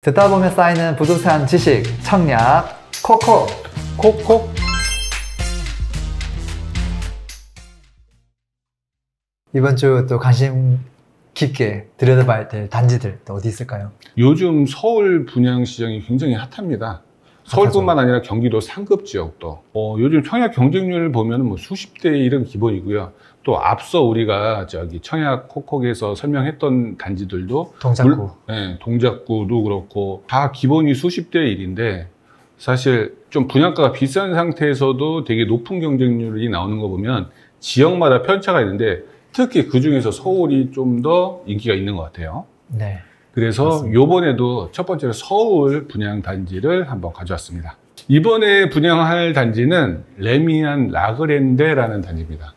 듣다 보면 쌓이는 부동산 지식, 청약, 콕콕. 이번 주 또 관심 깊게 들여다봐야 될 단지들 또 어디 있을까요? 요즘 서울 분양 시장이 굉장히 핫합니다. 서울뿐만 아니라 경기도 상급 지역도 요즘 청약 경쟁률을 보면 뭐 수십 대 1은 기본이고요. 또 앞서 우리가 청약 콕콕에서 설명했던 단지들도 동작구, 동작구도 그렇고 다 기본이 수십 대 1인데 사실 좀 분양가가 비싼 상태에서도 되게 높은 경쟁률이 나오는 거 보면 지역마다 편차가 있는데 특히 그 중에서 서울이 좀 더 인기가 있는 것 같아요. 네. 그래서 맞습니다. 요번에도 첫 번째로 서울 분양 단지를 한번 가져왔습니다. 이번에 분양할 단지는 레미안 라그랜데라는 단지입니다.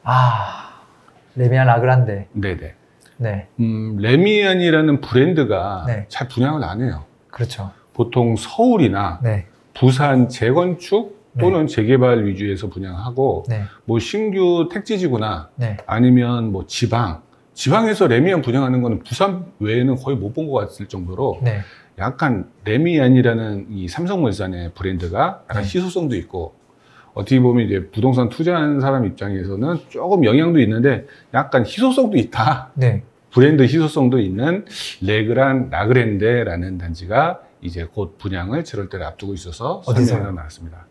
레미안 라그란데. 네네. 네. 레미안이라는 브랜드가 네. 잘 분양을 안 해요. 그렇죠. 보통 서울이나 네. 부산 재건축 또는 재개발 위주에서 분양하고 네. 뭐 신규 택지지구나 네. 아니면 뭐 지방에서 레미안 분양하는 거는 부산 외에는 거의 못 본 것 같을 정도로 네. 약간 레미안이라는 이 삼성물산의 브랜드가 약간 희소성도 있고 어떻게 보면 이제 부동산 투자하는 사람 입장에서는 조금 영향도 있는데 약간 희소성도 있다. 네. 브랜드 희소성도 있는 라그랜데라는 단지가 이제 곧 분양을 7월달에 앞두고 있어서 설명을 나왔습니다.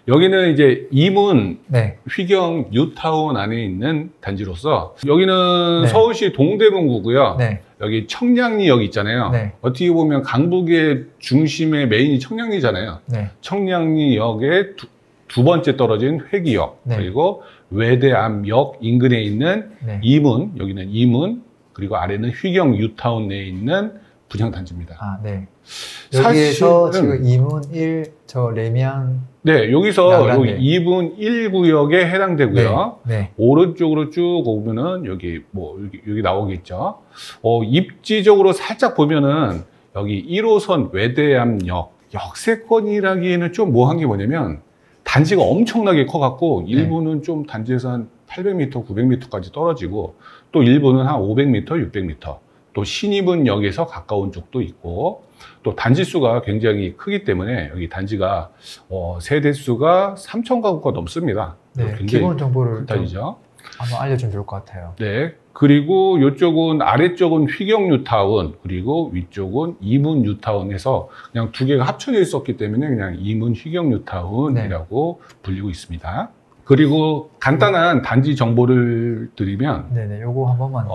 여기는 이제 이문 휘경 뉴타운 안에 있는 단지로서 여기는 서울시 동대문구고요. 여기 청량리역 있잖아요. 어떻게 보면 강북의 중심의 메인이 청량리잖아요. 청량리역의 두 번째 떨어진 회기역 그리고 외대암역 인근에 있는 이문, 여기는 이문 그리고 아래는 휘경 뉴타운 내에 있는 분양 단지입니다. 여기에서 지금 이문 1, 레미안 여기서 여기 2분 1구역에 해당되고요. 오른쪽으로 쭉 오면은 여기 나오겠죠. 입지적으로 살짝 보면은 여기 1호선 외대암역 역세권이라기에는 좀 뭐한 게 뭐냐면 단지가 엄청나게 커갖고 일부는 좀 단지에서 한 800m, 900m까지 떨어지고 또 일부는 한 500m, 600m 또 신입은역에서 가까운 쪽도 있고 또 단지 수가 굉장히 크기 때문에 여기 단지가 세대 수가 3,000가구가 넘습니다. 기본 정보를 단지죠. 한번 알려주면 좋을 것 같아요. 그리고 이쪽은 아래쪽은 휘경 뉴타운 그리고 위쪽은 이문 뉴타운에서 그냥 두 개가 합쳐져 있었기 때문에 그냥 이문 휘경 뉴타운이라고 불리고 있습니다. 그리고 간단한 단지 정보를 드리면 요거 한 번만.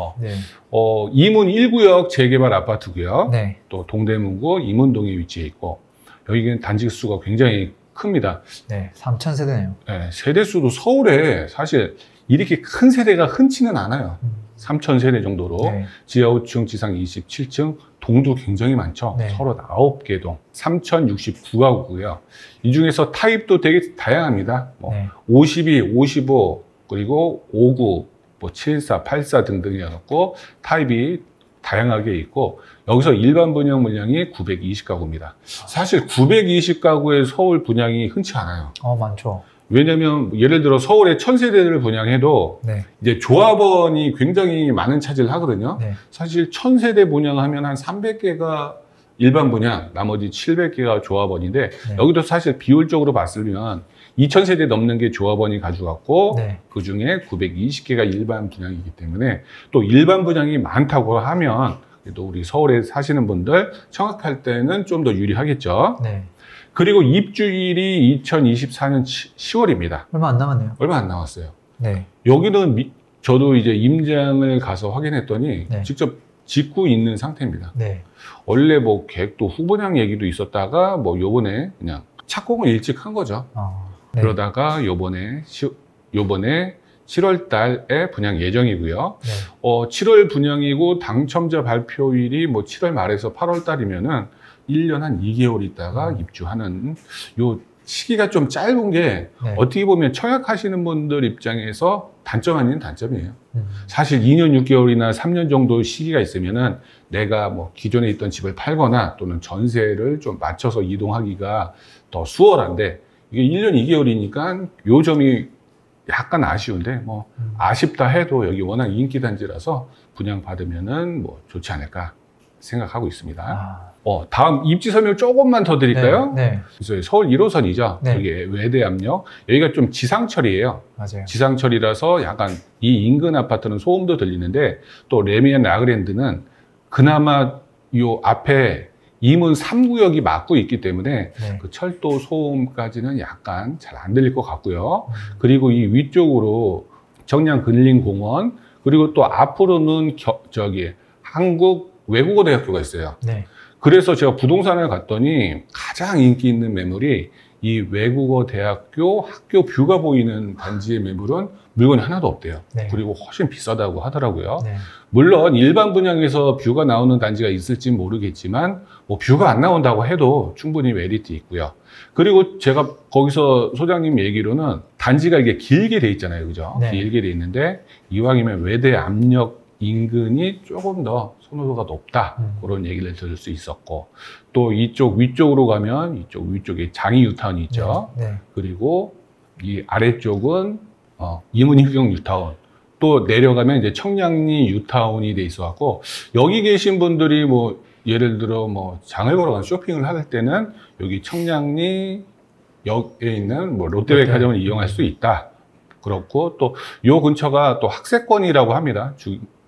이문 1구역 재개발 아파트고요. 또 동대문구 이문동에 위치해 있고 여기는 단지 수가 굉장히 큽니다. 3,000세대네요. 세대 수도 서울에 사실 이렇게 큰 세대가 흔치는 않아요. 3,000세대 정도로 지하 5층, 지상 27층, 동도 굉장히 많죠. 39개 동, 3,069가구고요. 이 중에서 타입도 되게 다양합니다. 52, 55, 그리고 59, 74, 84 등등이었고 타입이 다양하게 있고 여기서 일반 분양 물량이 920가구입니다. 사실 920가구의 서울 분양이 흔치 않아요. 많죠. 왜냐면 예를 들어 서울에 1,000세대를 분양해도 이제 조합원이 굉장히 많은 차지를 하거든요. 사실 1,000세대 분양하면 한 300개가 일반 분양, 나머지 700개가 조합원인데 여기도 사실 비율적으로 봤으면 2,000세대 넘는 게 조합원이 가져갔고 그 중에 920개가 일반 분양이기 때문에 또 일반 분양이 많다고 하면 또 우리 서울에 사시는 분들 청약할 때는 좀 더 유리하겠죠. 그리고 입주일이 2024년 10월입니다. 얼마 안 남았네요. 얼마 안 남았어요. 여기는 저도 이제 임장을 가서 확인했더니 직접 짓고 있는 상태입니다. 원래 뭐 계획도 후분양 얘기도 있었다가 뭐 요번에 그냥 착공을 일찍 한 거죠. 그러다가 요번에 7월 달에 분양 예정이고요. 7월 분양이고 당첨자 발표일이 뭐 7월 말에서 8월 달이면은 1년 한 2개월 있다가 입주하는 요 시기가 좀 짧은 게 어떻게 보면 청약하시는 분들 입장에서 단점 아닌 단점이에요. 사실 2년 6개월이나 3년 정도 시기가 있으면은 내가 뭐 기존에 있던 집을 팔거나 또는 전세를 좀 맞춰서 이동하기가 더 수월한데 이게 1년 2개월이니까 요 점이 약간 아쉬운데 뭐 아쉽다 해도 여기 워낙 인기 단지라서 분양 받으면은 뭐 좋지 않을까 생각하고 있습니다. 다음 입지 설명 조금만 더 드릴까요? 네. 그래서 서울 1호선이죠. 네. 여기 외대암역. 여기가 좀 지상철이에요. 맞아요. 지상철이라서 약간 이 인근 아파트는 소음도 들리는데 또 레미안 라그랜드는 그나마 요 앞에 이문 3구역이 막고 있기 때문에 네. 그 철도 소음까지는 약간 잘 안 들릴 것 같고요. 그리고 이 위쪽으로 정량 근린공원, 그리고 또 앞으로는 저기 한국 외국어대학교가 있어요. 네. 그래서 제가 부동산을 갔더니 가장 인기 있는 매물이 이 외국어대학교 학교 뷰가 보이는 단지의 매물은 물건이 하나도 없대요. 네. 그리고 훨씬 비싸다고 하더라고요. 네. 물론 일반 분양에서 뷰가 나오는 단지가 있을지 모르겠지만 뭐 뷰가 안 나온다고 해도 충분히 메리트 있고요. 그리고 제가 거기서 소장님 얘기로는 단지가 이게 길게 돼 있잖아요. 그죠? 네. 길게 돼 있는데 이왕이면 외대암역 인근이 조금 더 선호도가 높다. 그런 얘기를 들을 수 있었고, 또 이쪽 위쪽으로 가면 이쪽 위쪽에 장이 유타운이 있죠. 네. 네. 그리고 이 아래쪽은 이문희경 유타운, 또 내려가면 이제 청량리 유타운이 돼 있어 갖고, 여기 계신 분들이 뭐 예를 들어 뭐 장을 보러 가서 쇼핑을 할 때는 여기 청량리 역에 있는 뭐 롯데백화점을 이용할 수 있다. 그렇고 또 요 근처가 또 학세권이라고 합니다.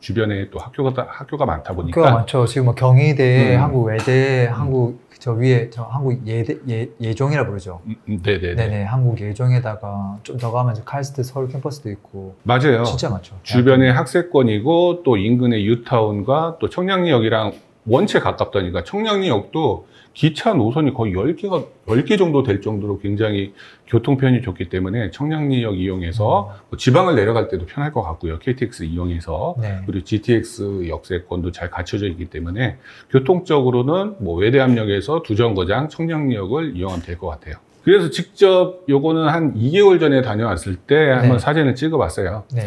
주변에 또 학교가 많다 보니까. 학교가 많죠. 지금 뭐 경희대, 한국 외대, 한국 저 위에 저 한국 예종이라 부르죠. 네네. 한국 예종에다가 좀 더 가면 카이스트 서울 캠퍼스도 있고. 맞아요. 진짜 많죠. 주변에 학세권이고 또 인근의 유타운과 또 청량리역이랑 원체 가깝다니까 청량리역도 기차 노선이 거의 10개 정도 될 정도로 굉장히 교통편이 좋기 때문에 청량리역 이용해서 뭐 지방을 내려갈 때도 편할 것 같고요. KTX 이용해서. 네. 그리고 GTX 역세권도 잘 갖춰져 있기 때문에 교통적으로는 뭐 외대암역에서 두정거장, 청량리역을 이용하면 될 것 같아요. 그래서 직접 요거는 한 2개월 전에 다녀왔을 때 한번 사진을 찍어봤어요. 네.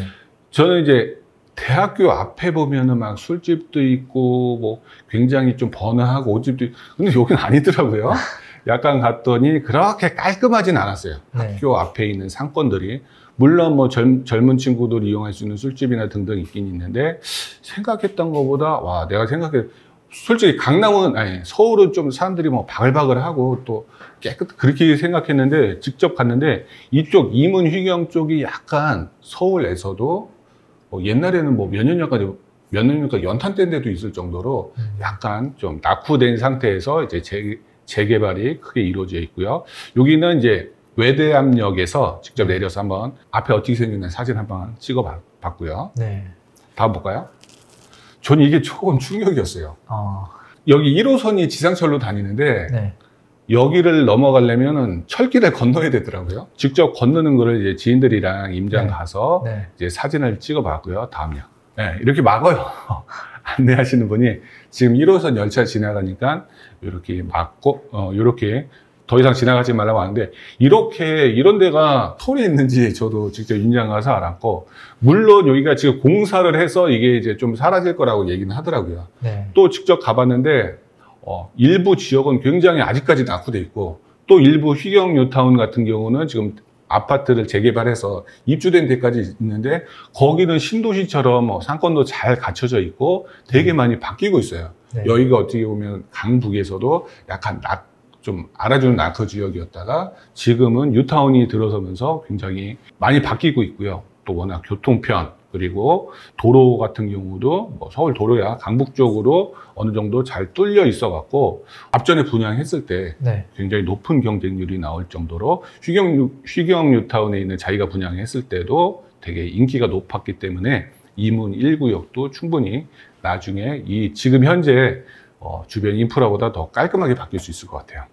저는 이제 대학교 앞에 보면은 막 술집도 있고 뭐 굉장히 좀 번화하고 옷집도 있고, 근데 여기는 아니더라고요. 약간 갔더니 그렇게 깔끔하진 않았어요. 네. 학교 앞에 있는 상권들이. 물론 뭐 젊은 친구들이 이용할 수 있는 술집이나 등등 있긴 있는데, 생각했던 것보다 내가 솔직히 서울은 좀 사람들이 뭐 바글바글하고 또 그렇게 생각했는데, 직접 갔는데 이쪽 이문 휘경 쪽이 약간 서울에서도 옛날에는 뭐 몇 년까지 연탄 뗀 데도 있을 정도로 약간 좀 낙후된 상태에서 이제 재개발이 크게 이루어져 있고요. 여기는 이제 외대암역에서 직접 내려서 한번 앞에 어떻게 생겼나 사진 한번 찍어 봤고요. 네. 다음 볼까요? 저는 이게 조금 충격이었어요. 여기 1호선이 지상철로 다니는데 네. 여기를 넘어가려면은 철길을 건너야 되더라고요. 직접 건너는 거를 이제 지인들이랑 임장 가서 이제 사진을 찍어 봤고요. 다음요. 네, 이렇게 막아요. 안내하시는 분이 지금 1호선 열차 지나가니까 이렇게 막고, 이렇게 더 이상 지나가지 말라고 하는데, 이런 데가 서울에 있는지 저도 직접 임장 가서 알았고, 물론 여기가 지금 공사를 해서 이게 이제 좀 사라질 거라고 얘기는 하더라고요. 네. 또 직접 가봤는데, 일부 지역은 굉장히 아직까지 낙후돼 있고, 또 일부 휘경 뉴타운 같은 경우는 지금 아파트를 재개발해서 입주된 데까지 있는데, 거기는 신도시처럼 상권도 잘 갖춰져 있고 되게 많이 바뀌고 있어요. 네. 여기가 어떻게 보면 강북에서도 약간 좀 알아주는 낙후 지역이었다가 지금은 뉴타운이 들어서면서 굉장히 많이 바뀌고 있고요. 또 워낙 교통편, 그리고 도로 같은 경우도 뭐 서울 도로야 강북 쪽으로 어느 정도 잘 뚫려 있어 갖고 앞전에 분양했을 때 굉장히 높은 경쟁률이 나올 정도로 휘경 뉴타운에 있는 자기가 분양했을 때도 되게 인기가 높았기 때문에 이문 1구역도 충분히 나중에 지금 현재 주변 인프라보다 더 깔끔하게 바뀔 수 있을 것 같아요.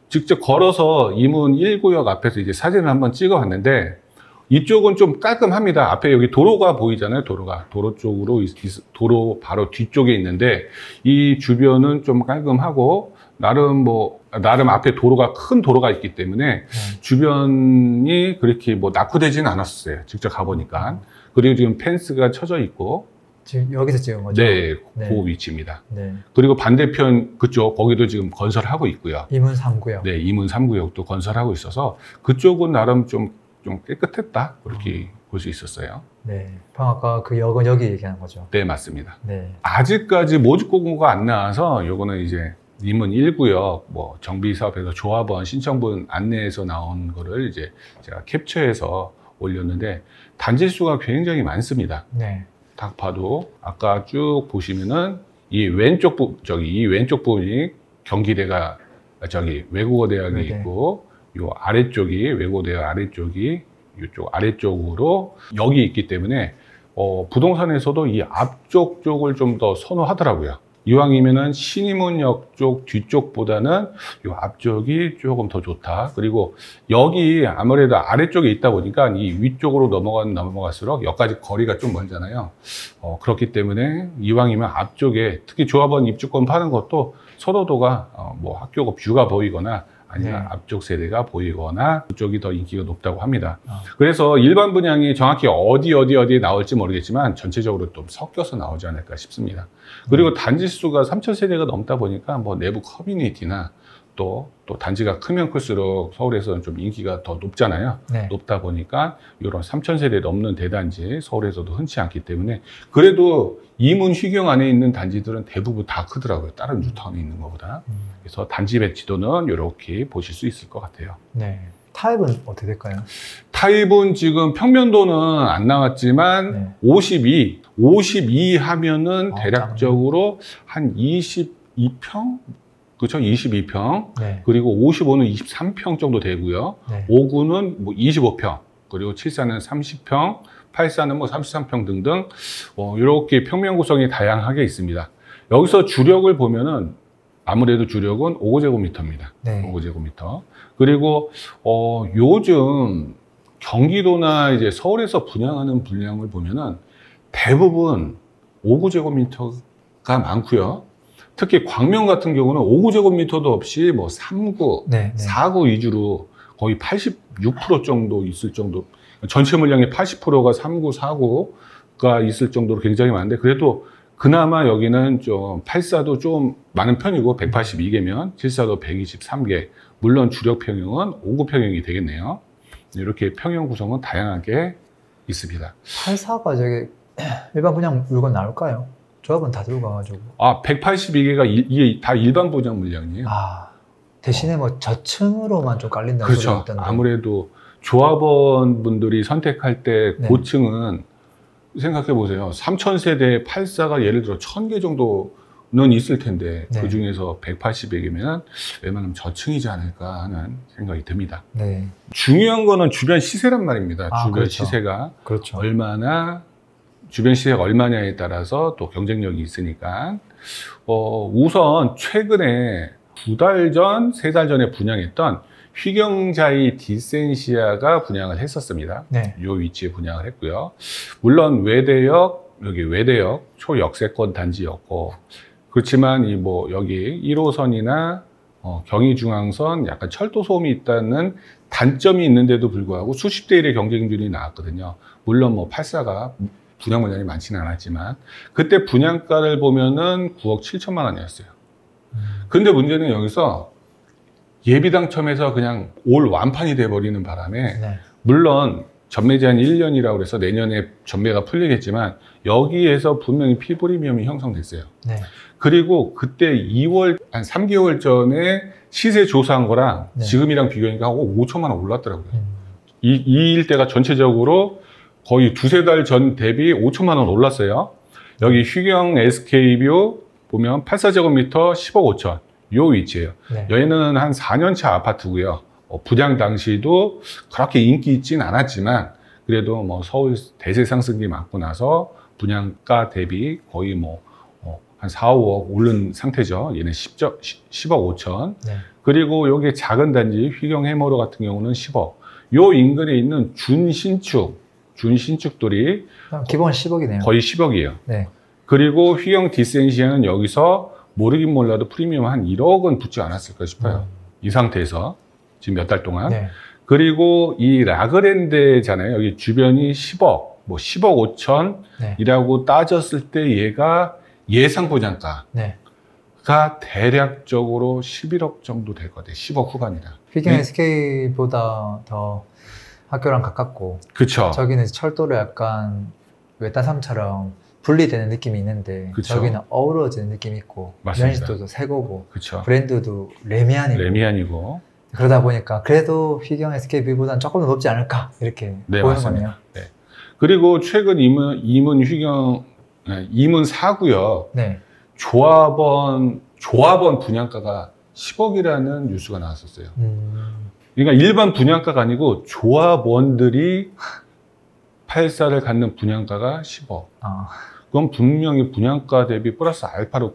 직접 걸어서 이문 1구역 앞에서 이제 사진을 한번 찍어 봤는데, 이쪽은 좀 깔끔합니다. 앞에 여기 도로가 보이잖아요. 도로 쪽으로, 도로 바로 뒤쪽에 있는데, 이 주변은 좀 깔끔하고, 나름 앞에 큰 도로가 있기 때문에, 주변이 그렇게 낙후되지는 않았어요. 직접 가보니까. 그리고 지금 펜스가 쳐져 있고, 지금 여기서 찍은 거죠? 네, 그 위치입니다. 그리고 반대편 그쪽, 거기도 지금 건설하고 있고요. 이문 3구역. 네, 이문 3구역도 건설하고 있어서, 그쪽은 나름 좀 깨끗했다, 그렇게 볼 수 있었어요. 네. 방금 아까 그 역은 여기 얘기하는 거죠? 네, 맞습니다. 네. 아직까지 모집 공고가 안 나와서 요거는 이제 임은 1구역 뭐 정비사업에서 조합원 신청분 안내에서 나온 거를 이제 제가 캡처해서 올렸는데 단지 수가 굉장히 많습니다. 네. 딱 봐도 아까 쭉 보시면은 이 왼쪽 부분이 경기대가 외국어 대학이 네네. 있고 요 아래쪽이 외국어 대학 아래쪽이 이쪽 아래쪽으로 역이 있기 때문에 부동산에서도 이 앞쪽 쪽을 좀 더 선호하더라고요. 이왕이면은 신임원역 쪽 뒤쪽보다는 이 앞쪽이 조금 더 좋다. 그리고 여기 아무래도 아래쪽에 있다 보니까 이 위쪽으로 넘어갈수록 역까지 거리가 좀 멀잖아요. 그렇기 때문에 이왕이면 앞쪽에 특히 조합원 입주권 파는 것도 선호도가 뭐 학교가 뷰가 보이거나 아니면 네. 앞쪽 세대가 보이거나 그쪽이 더 인기가 높다고 합니다. 그래서 일반 분양이 정확히 어디 나올지 모르겠지만 전체적으로 좀 섞여서 나오지 않을까 싶습니다. 그리고 단지 수가 3,000세대가 넘다 보니까 뭐 내부 커뮤니티나 또 단지가 크면 클수록 서울에서는 좀 인기가 더 높잖아요. 네. 높다 보니까 이런 3,000세대 넘는 대단지 서울에서도 흔치 않기 때문에 그래도 이문 휘경 안에 있는 단지들은 대부분 다 크더라고요. 다른 뉴타운에 있는 것보다. 그래서 단지 배치도는 이렇게 보실 수 있을 것 같아요. 네. 타입은 어떻게 될까요? 타입은 지금 평면도는 안 나왔지만 네. 52 하면은 대략적으로 한 22평? 그렇죠? 22평. 네. 그리고 55는 23평 정도 되고요. 네. 59는 뭐 25평. 그리고 74는 30평. 84는 뭐 33평 등등. 이렇게 평면 구성이 다양하게 있습니다. 여기서 주력을 보면은 아무래도 주력은 5제곱미터입니다. 네. 5제곱미터. 그리고 요즘 경기도나 이제 서울에서 분양하는 분량을 보면은 대부분 5제곱미터가 많고요. 특히 광명 같은 경우는 5제곱미터도 없이 뭐 3구, 네, 네. 4구 위주로 거의 86% 정도 있을 정도, 전체 물량의 80%가 3구, 4구가 있을 정도로 굉장히 많은데 그래도 그나마 여기는 좀 84도 좀 많은 편이고 182개면 74도 123개. 물론 주력 평형은 5구 평형이 되겠네요. 이렇게 평형 구성은 다양하게 있습니다. 84가 저게 일반 분양 물건 나올까요? 조합은 다 들어가가지고. 182개가 이게 다 일반 분양 물량이에요. 대신에 뭐 저층으로만 좀 깔린다는 그렇죠. 소리가 있던데. 아무래도 조합원 분들이 선택할 때 네. 고층은 생각해 보세요. 3,000세대 84가 예를 들어 1,000개 정도는 있을 텐데 네. 그 중에서 180개면 웬만하면 저층이지 않을까 하는 생각이 듭니다. 네. 중요한 거는 주변 시세란 말입니다. 주변 그렇죠. 시세가 그렇죠. 주변 시세가 얼마냐에 따라서 또 경쟁력이 있으니까 우선 최근에 2달 전, 3달 전에 분양했던 휘경자이 디센시아가 분양을 했었습니다. 네. 이 위치에 분양을 했고요. 물론 여기 외대역 초역세권 단지였고 그렇지만 여기 1호선이나 경의중앙선 약간 철도 소음이 있다는 단점이 있는데도 불구하고 수십 대 1의 경쟁률이 나왔거든요. 물론 84가 분양 물량이 많지는 않았지만 그때 분양가를 보면은 9억 7천만 원이었어요. 근데 문제는 여기서 예비 당첨에서 그냥 올 완판이 돼버리는 바람에 네. 물론 전매 제한 1년이라고 해서 내년에 전매가 풀리겠지만 여기에서 분명히 피프리미엄이 형성됐어요. 네. 그리고 그때 한 3개월 전에 시세 조사한 거랑 네. 지금이랑 비교하니까 5천만 원 올랐더라고요. 이 일대가 전체적으로 거의 2-3달 전 대비 5천만 원 올랐어요. 여기 휘경 SK뷰 보면 84제곱미터 10억 5천 요 위치예요. 네. 여기는 한 4년차 아파트고요. 분양 당시도 그렇게 인기 있진 않았지만 그래도 서울 대세 상승기 맞고 나서 분양가 대비 거의 한 4, 5억 오른 상태죠. 얘는 10억 5천. 네. 그리고 여기 작은 단지 휘경 해머로 같은 경우는 10억. 요 인근에 있는 준신축들이 기본 10억이네요. 거의 10억이에요. 네. 그리고 휘경 디센시아는 여기서 모르긴 몰라도 프리미엄 한 1억은 붙지 않았을까 싶어요. 이 상태에서 지금 몇 달 동안. 네. 그리고 이 라그랜드잖아요. 여기 주변이 10억, 10억 5천이라고 네. 따졌을 때 얘가 예상 분양가가 네. 대략적으로 11억 정도 될 것 같아요. 10억 후반이다. 휘경 SK보다 더 학교랑 가깝고. 그쵸. 저기는 철도로 약간 외딴 섬처럼 분리되는 느낌이 있는데 그쵸. 저기는 어우러지는 느낌이 있고 면식도도 새 거고 그쵸. 브랜드도 레미안이고 그러다 보니까 그래도 휘경 SKB보다는 조금 더 높지 않을까 이렇게 네, 보는 맞습니다. 거네요. 네. 그리고 최근 이문 휘경 이문 사구역 네. 조합원 분양가가 10억이라는 뉴스가 나왔었어요. 그러니까 일반 분양가가 아니고 조합원들이 84를 갖는 분양가가 10억. 그건 분명히 분양가 대비 플러스 알파로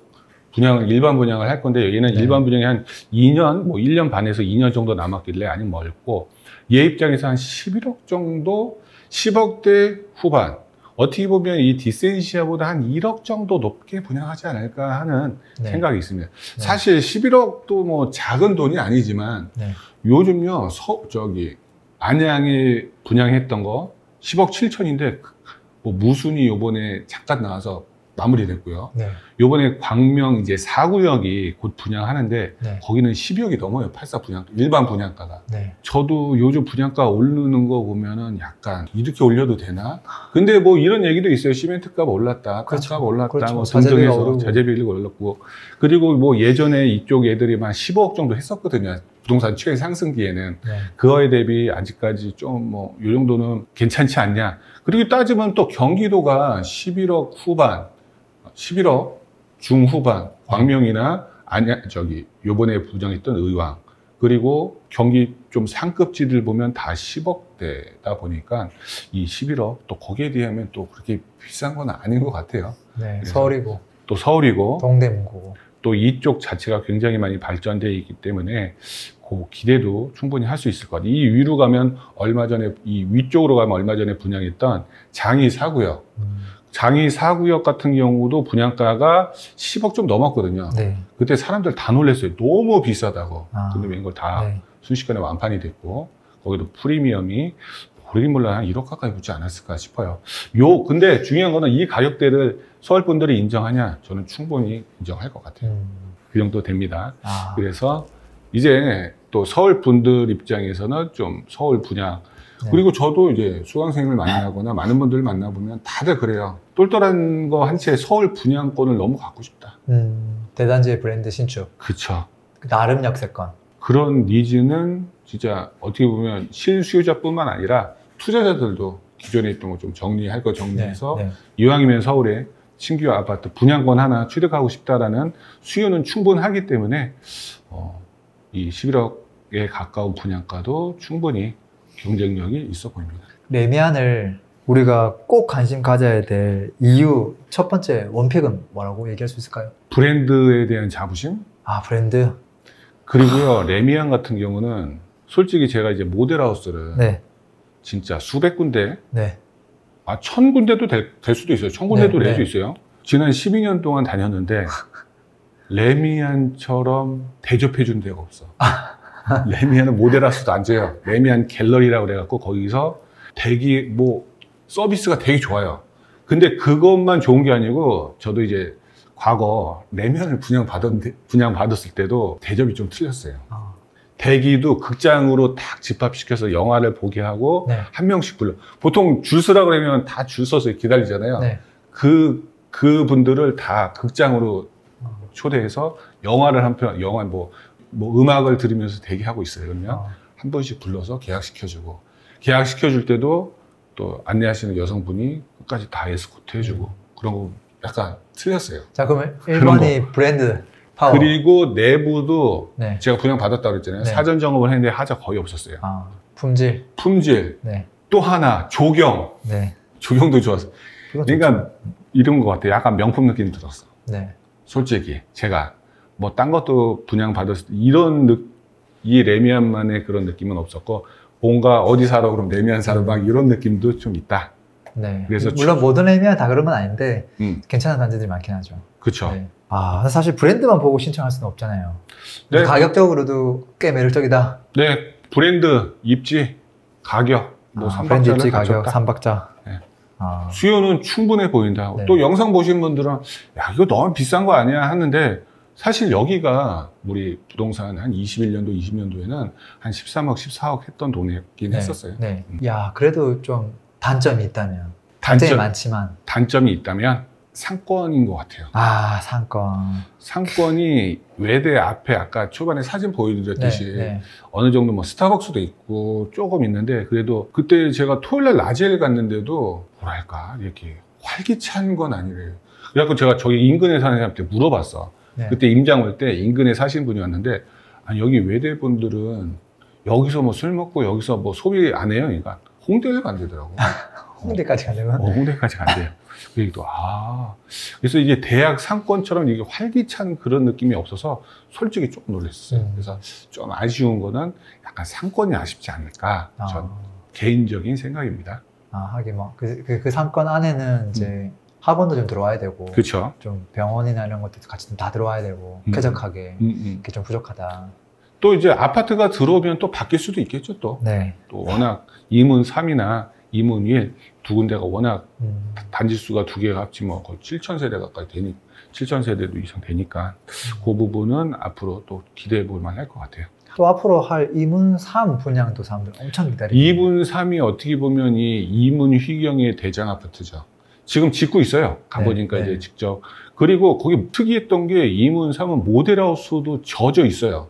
일반 분양을 할 건데 여기는 네. 일반 분양이 한 2년, 뭐 1년 반에서 2년 정도 남았길래 아니면 멀고 얘 입장에서 한 11억 정도, 10억대 후반. 어떻게 보면 이 디센시아보다 한 1억 정도 높게 분양하지 않을까 하는 네. 생각이 있습니다. 네. 사실 11억도 뭐 작은 돈이 아니지만 네. 요즘요, 안양에 분양했던 거 10억 7천인데 뭐 무순이 요번에 잠깐 나와서 마무리됐고요. 네. 요번에 광명 이제 4구역이 곧 분양하는데 네. 거기는 12억이 넘어요. 84 분양가, 일반 분양가가. 네. 저도 요즘 분양가 오르는 거 보면은 약간 이렇게 올려도 되나? 근데 뭐 이런 얘기도 있어요. 시멘트 값 올랐다, 그렇죠. 값 올랐다, 그렇죠. 뭐 등등해서 자재비가 올랐고. 그리고 뭐 예전에 이쪽 애들이 한 15억 정도 했었거든요. 부동산 최상승기에는. 네. 그거에 대비 아직까지 좀 뭐 이 정도는 괜찮지 않냐. 그리고 따지면 또 경기도가 11억 후반, 11억 중후반, 광명이나 요번에 부정했던 의왕, 그리고 경기 좀 상급지들 보면 다 10억대다 보니까 이 11억 또 거기에 비하면 또 그렇게 비싼 건 아닌 것 같아요. 네, 서울이고. 또 서울이고. 동대문고. 또 이쪽 자체가 굉장히 많이 발전되어 있기 때문에 그 기대도 충분히 할 수 있을 것 같아요. 이 위로 가면 이 위쪽으로 가면 얼마 전에 분양했던 장이 4구역. 장이 4구역 같은 경우도 분양가가 10억 좀 넘었거든요. 네. 그때 사람들 다 놀랐어요. 너무 비싸다고. 근데 이걸 다 네. 순식간에 완판이 됐고, 거기도 프리미엄이 모르긴 몰라 한 1억 가까이 붙지 않았을까 싶어요. 근데 중요한 거는 이 가격대를 서울 분들이 인정하냐? 저는 충분히 인정할 것 같아요. 그 정도 됩니다. 그래서 이제 또 서울 분들 입장에서는 좀 서울 분양, 네. 그리고 저도 이제 수강생을 만나거나 많은 분들 만나보면 다들 그래요. 똘똘한 거 한 채 서울 분양권을 너무 갖고 싶다. 대단지의 브랜드 신축. 그쵸. 나름 역세권. 그런 니즈는 진짜 어떻게 보면 실수요자뿐만 아니라 투자자들도 기존에 있던 거 좀 정리할 거 정리해서 네, 네. 이왕이면 서울에 신규 아파트 분양권 하나 취득하고 싶다라는 수요는 충분하기 때문에 이 11억에 가까운 분양가도 충분히 경쟁력이 있어 보입니다. 레미안을 우리가 꼭 관심 가져야 될 이유 첫 번째 원픽은 뭐라고 얘기할 수 있을까요? 브랜드에 대한 자부심? 브랜드? 그리고요 레미안 같은 경우는 솔직히 제가 이제 모델하우스를 네. 진짜 수백 군데 네. 1000군데도 될 수도 있어요. 1000군데도 낼 수 있어요. 지난 12년 동안 다녔는데 레미안처럼 대접해 준 데가 없어. 레미안은 모델하우스도 앉아요. 레미안 갤러리라고 그래갖고 거기서 서비스가 되게 좋아요. 근데 그것만 좋은 게 아니고 저도 이제 과거 레미안을 분양받았을 때도 대접이 좀 틀렸어요. 대기도 극장으로 딱 집합시켜서 영화를 보게 하고 네. 한 명씩 불러. 보통 줄 서라 그러면 다 줄 서서 기다리잖아요. 네. 그 분들을 다 극장으로 초대해서 영화를 영화 음악을 들으면서 대기하고 있어요. 그러면 한 번씩 불러서 계약시켜주고, 계약시켜줄 때도 또 안내하시는 여성분이 끝까지 다 에스코트 해주고, 그런 거 약간 틀렸어요. 자, 그러면 1번이 브랜드 파워. 그리고 내부도 네. 제가 분양받았다고 그랬잖아요. 네. 사전 점검을 했는데 하자 거의 없었어요. 품질. 네. 또 하나, 조경. 네. 조경도 좋았어. 그러니까 이런 것 같아요. 약간 명품 느낌이 들었어. 네. 솔직히 제가 뭐 딴 것도 분양받았을 때 이 레미안만의 그런 느낌은 없었고, 뭔가 어디 사러 그럼 레미안 사러 막 이런 느낌도 좀 있다. 네. 그래서 물론 모든 레미안 다 그런 건 아닌데 괜찮은 단지들이 많긴 하죠. 그렇죠. 네. 사실 브랜드만 보고 신청할 수는 없잖아요. 네. 가격적으로도 꽤 매력적이다. 네, 브랜드, 입지, 가격, 브랜드 입지, 가격, 3박자. 네. 수요는 충분해 보인다. 네. 또 영상 보신 분들은 야 이거 너무 비싼 거 아니야 하는데 사실 여기가 우리 부동산 한 21년도, 20년도에는 한 13억, 14억 했던 돈이긴 했었어요. 네. 야, 그래도 좀 단점이 있다면. 단점이 많지만. 단점이 있다면 상권인 것 같아요. 아, 상권. 상권이 외대 앞에 아까 초반에 사진 보여드렸듯이 어느 정도 뭐 스타벅스도 있고 조금 있는데, 그래도 그때 제가 토요일날 낮에 갔는데도 뭐랄까 이렇게 활기찬 건 아니래요. 그래갖고 제가 저기 인근에 사는 사람한테 물어봤어. 그때 임장 올 때 인근에 사신 분이 왔는데, 아니 여기 외대분들은 여기서 뭐 술 먹고 여기서 뭐 소비 안 해요? 그러니까 홍대를 간대더라고. 홍대까지 가려면? 홍대까지 간대요. 그 얘기도, 그래서 이게 대학 상권처럼 이게 활기찬 그런 느낌이 없어서 솔직히 조금 놀랐어요. 그래서 좀 아쉬운 거는 약간 상권이 아쉽지 않을까. 전 개인적인 생각입니다. 하긴 뭐, 그 상권 안에는 이제 학원도 좀 들어와야 되고, 그렇죠. 좀 병원이나 이런 것도 같이 좀 다 들어와야 되고, 쾌적하게, 그게 좀 부족하다. 또 이제 아파트가 들어오면 또 바뀔 수도 있겠죠, 또. 또 워낙 이문 3이나 이문 1 두 군데가 워낙 단지수가 두 개가 합치면 거의 7,000세대 가까이 되니, 7,000세대도 이상 되니까 그 부분은 앞으로 또 기대해 볼 만할 것 같아요. 또 앞으로 할 이문 3 분양도 사람들 엄청 기다리고. 이문 3이 어떻게 보면 이 이문 휘경의 대장 아파트죠. 지금 짓고 있어요. 가보니까 이제 직접. 그리고 거기 특이했던 게 이문 3은 모델하우스도 젖어 있어요.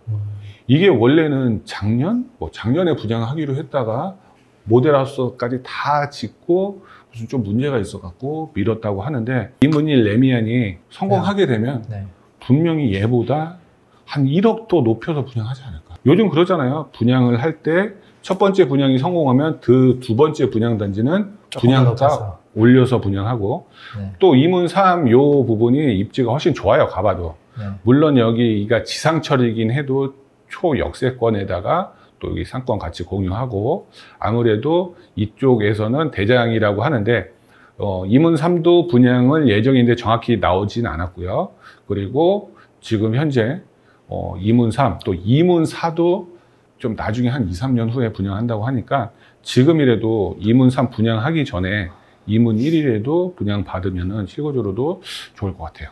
이게 원래는 작년에 분양하기로 했다가 모델하우스까지 다 짓고 무슨 좀 문제가 있어갖고 미뤘다고 하는데, 이문일 레미안이 성공하게 되면 분명히 얘보다 한 1억 더 높여서 분양하지 않을까. 요즘 그러잖아요. 분양을 할 때 첫 번째 분양이 성공하면 그 두 번째 분양 단지는 분양가 올려서 분양하고, 또 이문 3 요 부분이 입지가 훨씬 좋아요. 가봐도. 물론 여기가 지상철이긴 해도 초역세권에다가 또 여기 상권 같이 공유하고, 아무래도 이쪽에서는 대장이라고 하는데, 이문 3도 분양을 예정인데 정확히 나오진 않았고요. 그리고 지금 현재 이문 3, 또 이문 4도 좀 나중에 한 2, 3년 후에 분양한다고 하니까, 지금이라도 이문 3 분양하기 전에 이문 1이라도 분양 받으면은 실거주로도 좋을 것 같아요.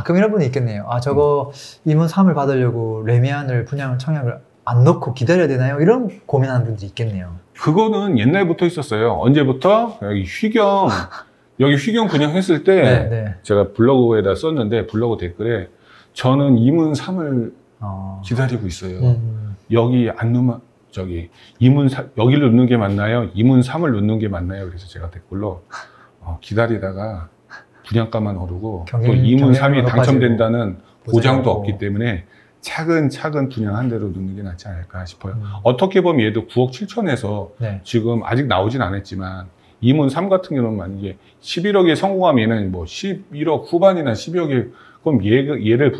그럼 이런 분이 있겠네요. 저거 이문 3을 받으려고 레미안을 분양 청약을 안 넣고 기다려야 되나요? 이런 고민하는 분들이 있겠네요. 그거는 옛날부터 있었어요. 언제부터? 여기 휘경 분양했을 때 제가 블로그에다 썼는데, 블로그 댓글에 저는 이문 3을 기다리고 있어요. 여기 안 넣으면 여기를 넣는 게 맞나요? 이문 3을 넣는 게 맞나요? 그래서 제가 댓글로 기다리다가 분양가만 오르고 또 이문 3이 당첨된다는 보장도 없기 때문에 차근차근 분양한 대로 넣는 게 낫지 않을까 싶어요. 어떻게 보면 얘도 9억 7천에서 지금 아직 나오진 않았지만, 이문 3 같은 경우는 만약에 11억에 성공하면 얘는 뭐 11억 후반이나 12억에, 그럼 얘를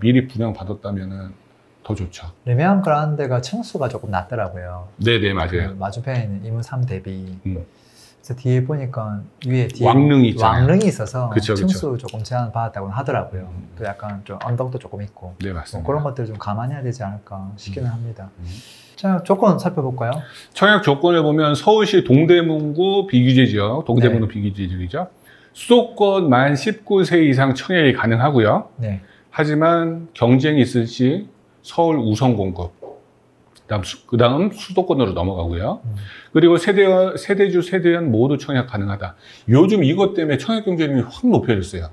미리 분양 받았다면은 더 좋죠. 레미안 그란데가 층수가 조금 낮더라고요. 네네, 맞아요. 그 맞은편에 있는 이문 3 대비. 그래서 뒤에 보니까 뒤에 왕릉이 있잖아요. 왕릉이 있어서 그쵸. 층수 조금 제한 받았다고 하더라고요. 또 약간 좀 언덕도 조금 있고. 네, 맞습니다. 그런 것들을 좀 감안해야 되지 않을까 싶기는 합니다. 자, 조건 살펴볼까요? 청약 조건을 보면 서울시 동대문구 비규제 지역, 동대문구 비규제 지역이죠. 수도권 만 19세 이상 청약이 가능하고요. 하지만 경쟁이 있을 시 서울 우선 공급, 그다음 수도권으로 넘어가고요. 그리고 세대주, 세대원 모두 청약 가능하다. 요즘 이것 때문에 청약 경쟁력이 확 높여졌어요.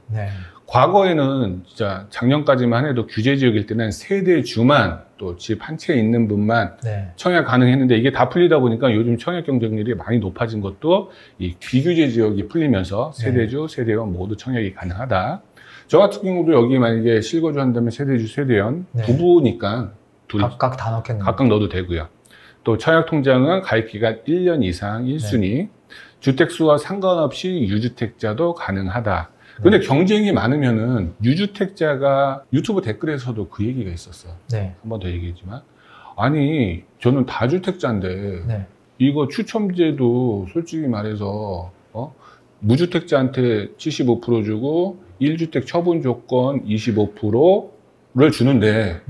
과거에는 진짜 작년까지만 해도 규제 지역일 때는 세대주만, 또 집 한 채 있는 분만 청약 가능했는데, 이게 다 풀리다 보니까 요즘 청약 경쟁률이 많이 높아진 것도 이 비규제 지역이 풀리면서 세대주, 세대원 모두 청약이 가능하다. 저 같은 경우도 여기 만약에 실거주 한다면 세대주, 세대원 부부니까 각각 다 넣겠네요. 각각 넣어도 되고요. 또 청약 통장은 가입 기간 1년 이상 1순위, 주택수와 상관없이 유주택자도 가능하다. 근데 경쟁이 많으면은 유주택자가 유튜브 댓글에서도 그 얘기가 있었어. 한 번 더 얘기했지만, 아니 저는 다주택자인데 이거 추첨제도 솔직히 말해서 무주택자한테 75% 주고 1주택 처분 조건 25%를 주는데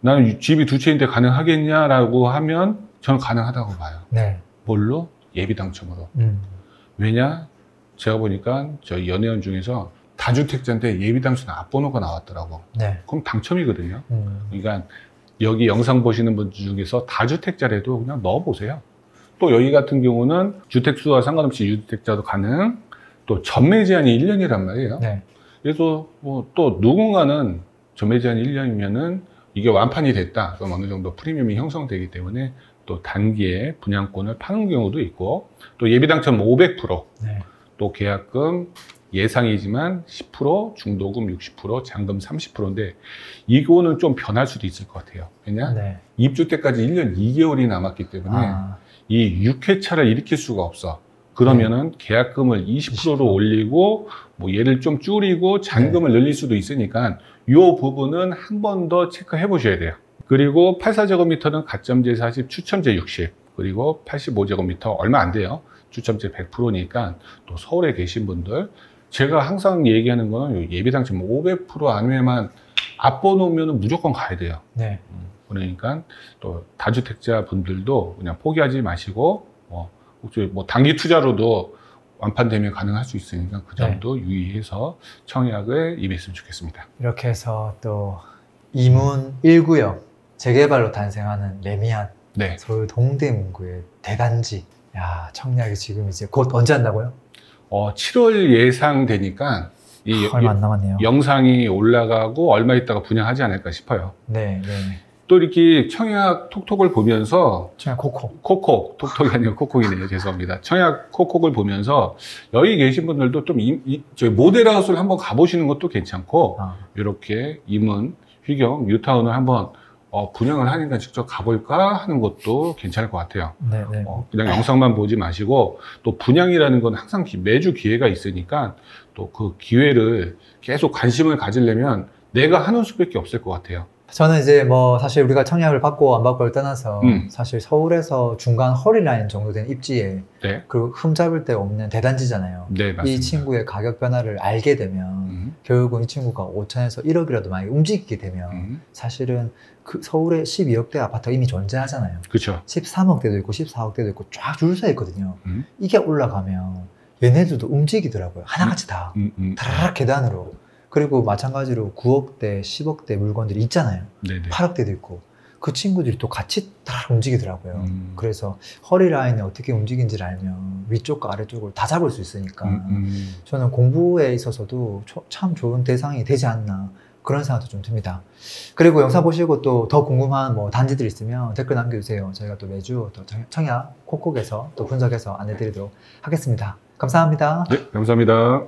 나는 집이 두 채인데 가능하겠냐라고 하면 저는 가능하다고 봐요. 뭘로? 예비 당첨으로. 왜냐? 제가 보니까 저희 연예원 중에서 다주택자인데 예비당첨 앞번호가 나왔더라고. 네. 그럼 당첨이거든요. 그러니까 여기 영상 보시는 분 중에서 다주택자라도 그냥 넣어보세요. 또 여기 같은 경우는 주택수와 상관없이 유주택자도 가능, 또 전매 제한이 1년이란 말이에요. 네. 그래서 뭐 또 누군가는 전매 제한이 1년이면은 이게 완판이 됐다. 그럼 어느 정도 프리미엄이 형성되기 때문에 또 단기에 분양권을 파는 경우도 있고, 또 예비당첨 500%, 네. 또 계약금 예상이지만 10%, 중도금 60%, 잔금 30%인데 이거는 좀 변할 수도 있을 것 같아요. 왜냐? 네. 입주 때까지 1년 2개월이 남았기 때문에 이 6회차를 일으킬 수가 없어. 그러면은 계약금을 20%로 올리고 뭐 얘를 좀 줄이고 잔금을 늘릴 수도 있으니까 이 부분은 한 번 더 체크해 보셔야 돼요. 그리고 84제곱미터는 가점제 40, 추첨제 60, 그리고 85제곱미터 얼마 안 돼요. 추첨제 100%니까 또 서울에 계신 분들, 제가 항상 얘기하는 거는 예비당첨 500% 안에만 앞번호면 무조건 가야 돼요. 네. 그러니까 또 다주택자 분들도 그냥 포기하지 마시고, 혹시 뭐 단기 투자로도 완판되면 가능할 수 있으니까 그 점도 유의해서 청약을 임했으면 좋겠습니다. 이렇게 해서 또 이문 1구역 재개발로 탄생하는 레미안, 서울 동대문구의 대단지. 야, 청약이 지금 이제 곧 언제 한다고요? 7월 예상되니까 얼마 안 남았네요. 영상이 올라가고 얼마 있다가 분양하지 않을까 싶어요. 네. 또 이렇게 청약 톡톡을 보면서, 청약 콕콕. 톡톡이 아니고 콕콕이네요. 죄송합니다. 청약 콕콕을 보면서 여기 계신 분들도 좀 저희 모델하우스를 한번 가보시는 것도 괜찮고, 이렇게 임은, 휘경, 뉴타운을 한번 분양을 하니까 직접 가볼까 하는 것도 괜찮을 것 같아요. 네네. 그냥 영상만 보지 마시고, 또 분양이라는 건 항상 매주 기회가 있으니까 또 그 기회를 계속 관심을 가지려면 내가 하는 수밖에 없을 것 같아요. 저는 이제 뭐 사실 우리가 청약을 받고 안 받고를 떠나서 사실 서울에서 중간 허리라인 정도 되는 입지에 그리고 흠잡을 데 없는 대단지잖아요. 네, 맞습니다. 이 친구의 가격 변화를 알게 되면 결국은 이 친구가 5천에서 1억이라도 만약에 움직이게 되면 사실은 그 서울에 12억대 아파트가 이미 존재하잖아요. 그렇죠. 13억대도 있고 14억대도 있고 쫙 줄 서 있거든요. 이게 올라가면 얘네들도 움직이더라고요. 하나같이 다 다라락 계단으로. 그리고 마찬가지로 9억대, 10억대 물건들이 있잖아요. 네네. 8억대도 있고 그 친구들이 또 같이 다 움직이더라고요. 그래서 허리 라인이 어떻게 움직이는지를 알면 위쪽과 아래쪽을 다 잡을 수 있으니까 저는 공부에 있어서도 참 좋은 대상이 되지 않나 그런 생각도 좀 듭니다. 그리고 영상 보시고 또 더 궁금한 뭐 단지들 있으면 댓글 남겨주세요. 저희가 또 매주 또 청약 콕콕에서 또 분석해서 안내드리도록 하겠습니다. 감사합니다. 네, 감사합니다.